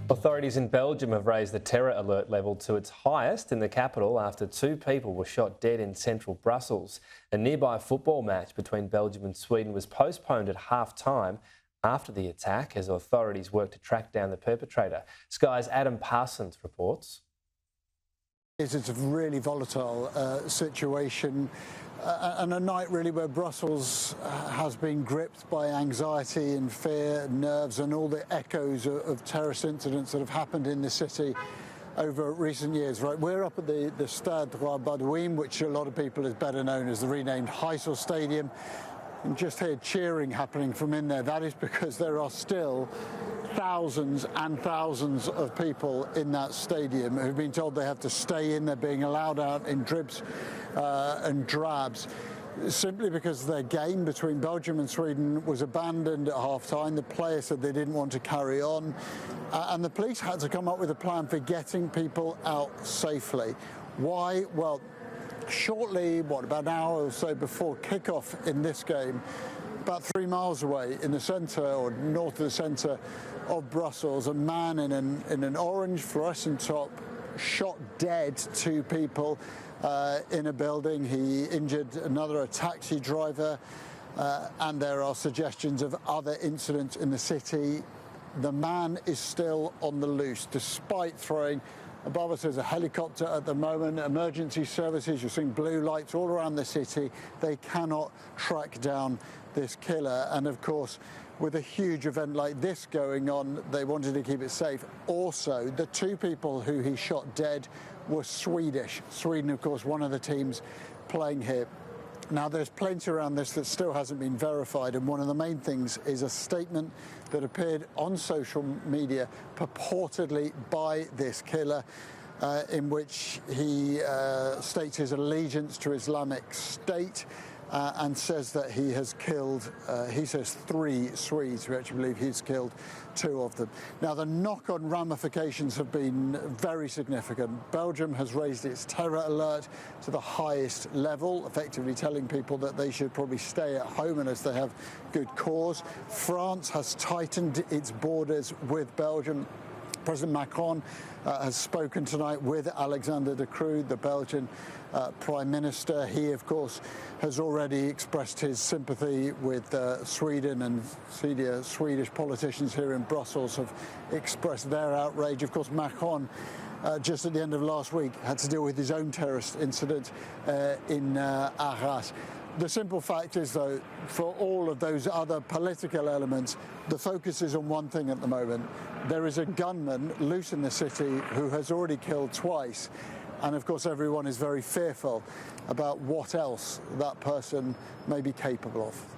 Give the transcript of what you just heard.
Authorities in Belgium have raised the terror alert level to its highest in the capital after 2 people were shot dead in central Brussels. A nearby football match between Belgium and Sweden was postponed at half-time after the attack as authorities work to track down the perpetrator. Sky's Adam Parsons reports. It's a really volatile situation and a night really where Brussels has been gripped by anxiety and fear, nerves and all the echoes of terrorist incidents that have happened in the city over recent years. Right, we're up at the Stade King Baudouin, which a lot of people is better known as the renamed Heysel Stadium. And just hear cheering happening from in there. That is because there are still thousands and thousands of people in that stadium who've been told they have to stay in. They're being allowed out in dribs and drabs simply because their game between Belgium and Sweden was abandoned at half-time. The players said they didn't want to carry on, and the police had to come up with a plan for getting people out safely. Why? Well, shortly, about an hour or so before kick-off in this game, about 3 miles away in the centre or north of the centre of Brussels, a man in an orange fluorescent top shot dead 2 people in a building. He injured a taxi driver, and there are suggestions of other incidents in the city. The man is still on the loose, despite throwing above us. There's a helicopter at the moment. Emergency services, you're seeing blue lights all around the city. They cannot track down this killer. And of course, with a huge event like this going on, they wanted to keep it safe. Also, the 2 people who he shot dead were Swedish. Sweden, of course, one of the teams playing here. Now, there's plenty around this that still hasn't been verified, and one of the main things is a statement that appeared on social media purportedly by this killer, in which he states his allegiance to Islamic State and says that he has killed, he says 3 Swedes. We actually believe he's killed 2 of them. Now, the knock-on ramifications have been very significant. Belgium has raised its terror alert to the highest level, effectively telling people that they should probably stay at home unless they have good cause. France has tightened its borders with Belgium. President Macron has spoken tonight with Alexander De Croo, the Belgian Prime Minister. He, of course, has already expressed his sympathy with Sweden, and Swedish politicians here in Brussels have expressed their outrage. Of course, Macron, just at the end of last week, had to deal with his own terrorist incident in Arras. The simple fact is, though, for all of those other political elements, the focus is on one thing at the moment. There is a gunman loose in the city who has already killed twice. And of course, everyone is very fearful about what else that person may be capable of.